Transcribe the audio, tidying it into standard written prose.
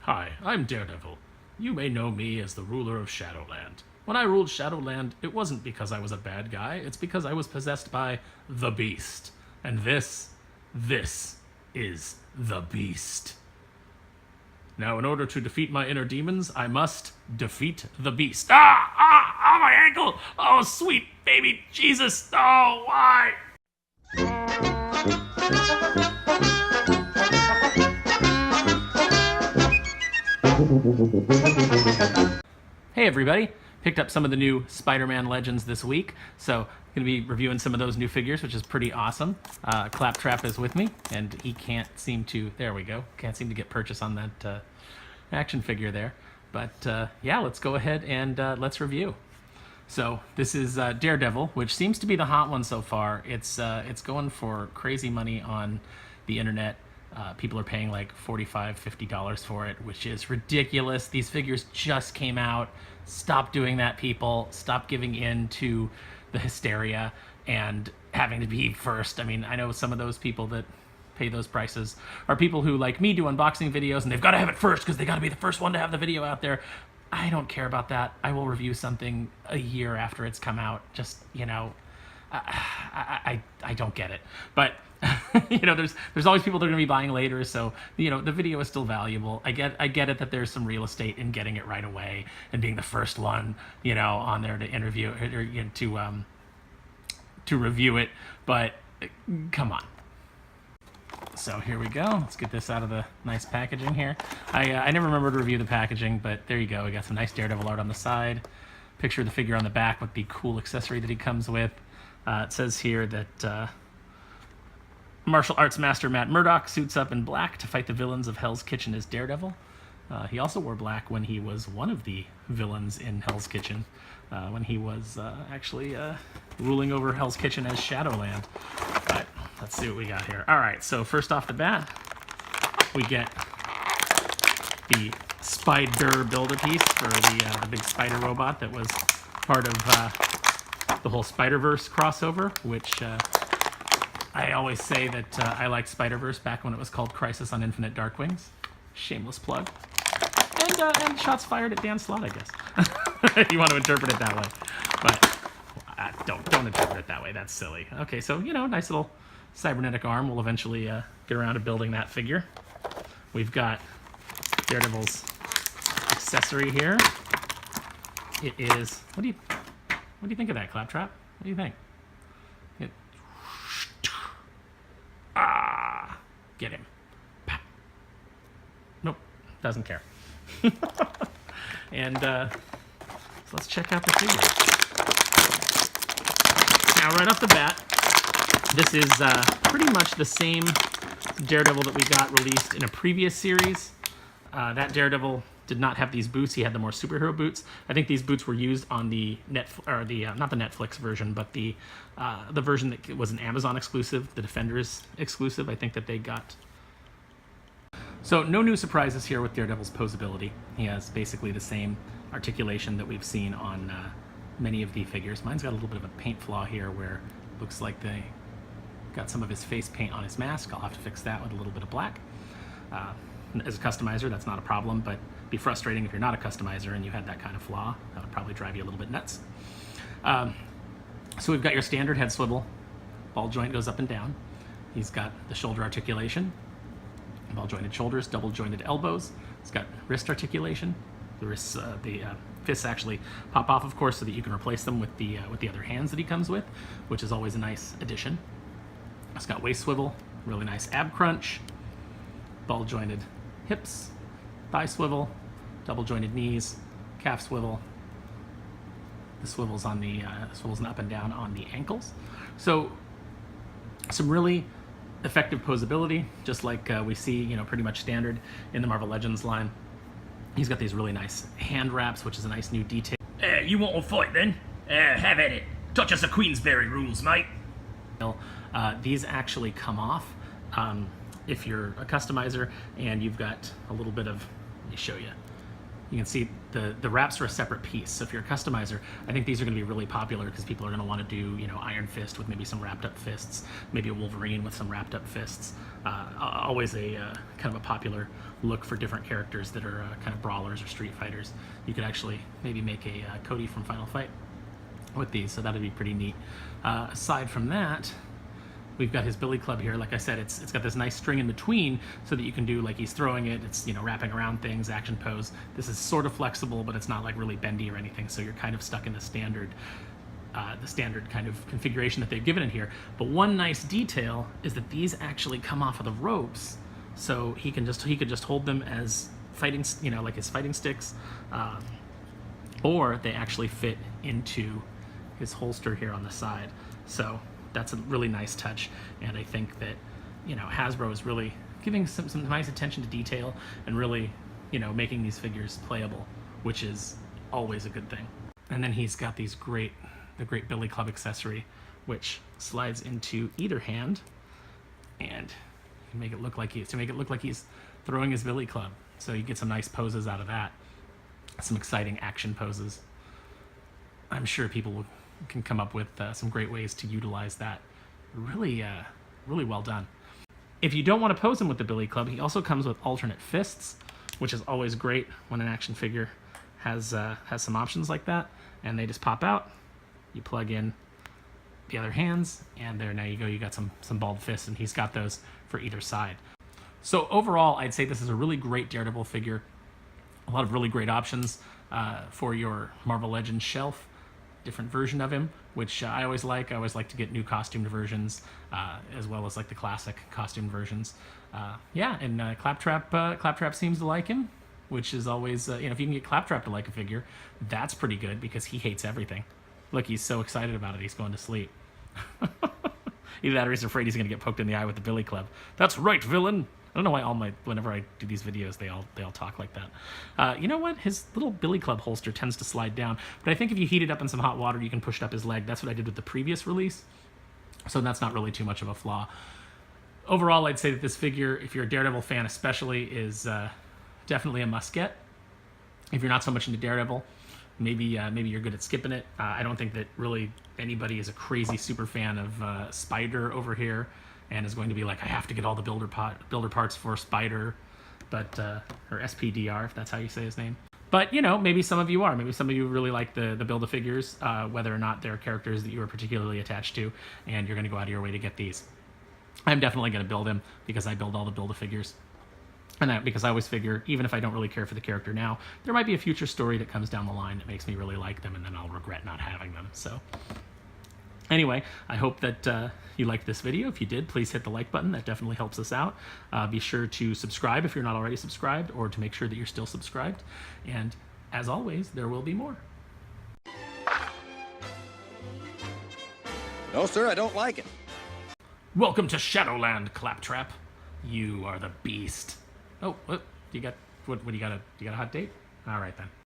Hi, I'm Daredevil. You may know me as the ruler of Shadowland. When I ruled Shadowland, it wasn't because I was a bad guy, it's because I was possessed by the Beast. And this is the Beast. Now, in order to defeat my inner demons, I must defeat the Beast. My ankle! Oh, sweet baby Jesus! Oh, why? Hey everybody! Picked up some of the new Spider-Man Legends this week, so going to be reviewing some of those new figures, which is pretty awesome. Claptrap is with me, and he can't seem to, there we go, can't seem to get purchase on that action figure there. But yeah, let's go ahead and let's review. So this is Daredevil, which seems to be the hot one so far. It's going for crazy money on the internet. People are paying like $45, $50 for it, which is ridiculous. These figures just came out. Stop doing that, people. Stop giving in to the hysteria and having to be first. I mean, I know some of those people that pay those prices are people who, like me, do unboxing videos, and they've got to have it first because they got to be the first one to have the video out there. I don't care about that. I will review something a year after it's come out. Just, you know, I don't get it. But you know, there's always people that are going to be buying later, so you know the video is still valuable. I get it that there's some real estate in getting it right away and being the first one, you know, on there to interview or you know, to review it. But come on. So here we go. Let's get this out of the nice packaging here. I never remember to review the packaging, but there you go. We got some nice Daredevil art on the side. Picture of the figure on the back with the cool accessory that he comes with. It says here that martial arts master Matt Murdock suits up in black to fight the villains of Hell's Kitchen as Daredevil. He also wore black when he was one of the villains in Hell's Kitchen, when he was actually ruling over Hell's Kitchen as Shadowland. But let's see what we got here. All right, so first off the bat, we get the Spider Builder piece for the big spider robot that was part of the whole Spider-Verse crossover, which I always say that I liked Spider-Verse back when it was called Crisis on Infinite Darkwings. Shameless plug. And shots fired at Dan Slott, I guess. If you want to interpret it that way. But don't interpret it that way. That's silly. Okay, so, you know, nice little cybernetic arm. We'll eventually get around to building that figure. We've got Daredevil's accessory here. It is... What do you think of that, Claptrap? What do you think? Get him. Nope, doesn't care. And so let's check out the figure. Now, right off the bat, this is pretty much the same Daredevil that we got released in a previous series. That Daredevil did not have these boots. He had the more superhero boots. I think these boots were used on the not the Netflix version, but the version that was an Amazon exclusive, the Defenders exclusive. I think that they got. So no new surprises here with Daredevil's posability. He has basically the same articulation that we've seen on many of the figures. Mine's got a little bit of a paint flaw here where it looks like they got some of his face paint on his mask. I'll have to fix that with a little bit of black. As a customizer, that's not a problem, but it'd be frustrating if you're not a customizer and you had that kind of flaw. That would probably drive you a little bit nuts. So we've got your standard head swivel. Ball joint goes up and down. He's got the shoulder articulation. Ball jointed shoulders, double jointed elbows. It's got wrist articulation. The wrists, the fists actually pop off, of course, so that you can replace them with the other hands that he comes with, which is always a nice addition. It's got waist swivel, really nice ab crunch, ball jointed hips, thigh swivel, double jointed knees, calf swivel. The swivels on the swivels up and down on the ankles. So some really effective posability, just like we see, you know, pretty much standard in the Marvel Legends line. He's got these really nice hand wraps, which is a nice new detail. You want to fight then? Have at it. Touch us a Queensberry rules, mate. These actually come off if you're a customizer and you've got a little bit of, let me show you. You can see the wraps are a separate piece. So if you're a customizer, I think these are going to be really popular because people are going to want to do, you know, Iron Fist with maybe some wrapped up fists, maybe a Wolverine with some wrapped up fists. Always a kind of a popular look for different characters that are kind of brawlers or street fighters. You could actually maybe make a Cody from Final Fight with these, so that'd be pretty neat. Aside from that, we've got his billy club here. Like I said, it's got this nice string in between so that you can do, like, he's throwing it, it's, you know, wrapping around things, action pose. This is sort of flexible, but it's not like really bendy or anything, so you're kind of stuck in the standard kind of configuration that they've given in here. But one nice detail is that these actually come off of the ropes, so he could just hold them as fighting, you know, like his fighting sticks, or they actually fit into his holster here on the side. So that's a really nice touch, and I think that, you know, Hasbro is really giving some nice attention to detail and really, you know, making these figures playable, which is always a good thing. And then he's got the great billy club accessory, which slides into either hand, and you can make it look like he's throwing his billy club. So you get some nice poses out of that, some exciting action poses. I'm sure people can come up with some great ways to utilize that. Really well done. If you don't want to pose him with the billy club, he also comes with alternate fists, which is always great when an action figure has some options like that, and they just pop out. You plug in the other hands, and there, now you go. You got some balled fists, and he's got those for either side. So overall, I'd say this is a really great Daredevil figure. A lot of really great options for your Marvel Legends shelf. Different version of him, which I always like. I always like to get new costumed versions, as well as like the classic costumed versions. Yeah, and Claptrap seems to like him, which is always, you know, if you can get Claptrap to like a figure, that's pretty good because he hates everything. Look, he's so excited about it, he's going to sleep. Either that or he's afraid he's going to get poked in the eye with the billy club. That's right, villain! I don't know why whenever I do these videos, they all talk like that. You know what? His little billy club holster tends to slide down, but I think if you heat it up in some hot water, you can push it up his leg. That's what I did with the previous release, so that's not really too much of a flaw. Overall, I'd say that this figure, if you're a Daredevil fan especially, is definitely a must-get. If you're not so much into Daredevil, maybe you're good at skipping it. I don't think that really anybody is a crazy super fan of Spider over here and is going to be like, I have to get all the builder parts for Spider, but or SPDR, if that's how you say his name. But, you know, maybe some of you are. Maybe some of you really like the Build-A-Figures, whether or not they're characters that you are particularly attached to, and you're going to go out of your way to get these. I'm definitely going to build him because I build all the Build-A-Figures. And because I always figure, even if I don't really care for the character now, there might be a future story that comes down the line that makes me really like them, and then I'll regret not having them. So anyway, I hope that you liked this video. If you did, please hit the like button. That definitely helps us out. Be sure to subscribe if you're not already subscribed, or to make sure that you're still subscribed. And as always, there will be more. No, sir, I don't like it. Welcome to Shadowland, Claptrap. You are the beast. Oh, what? You got a hot date? All right then.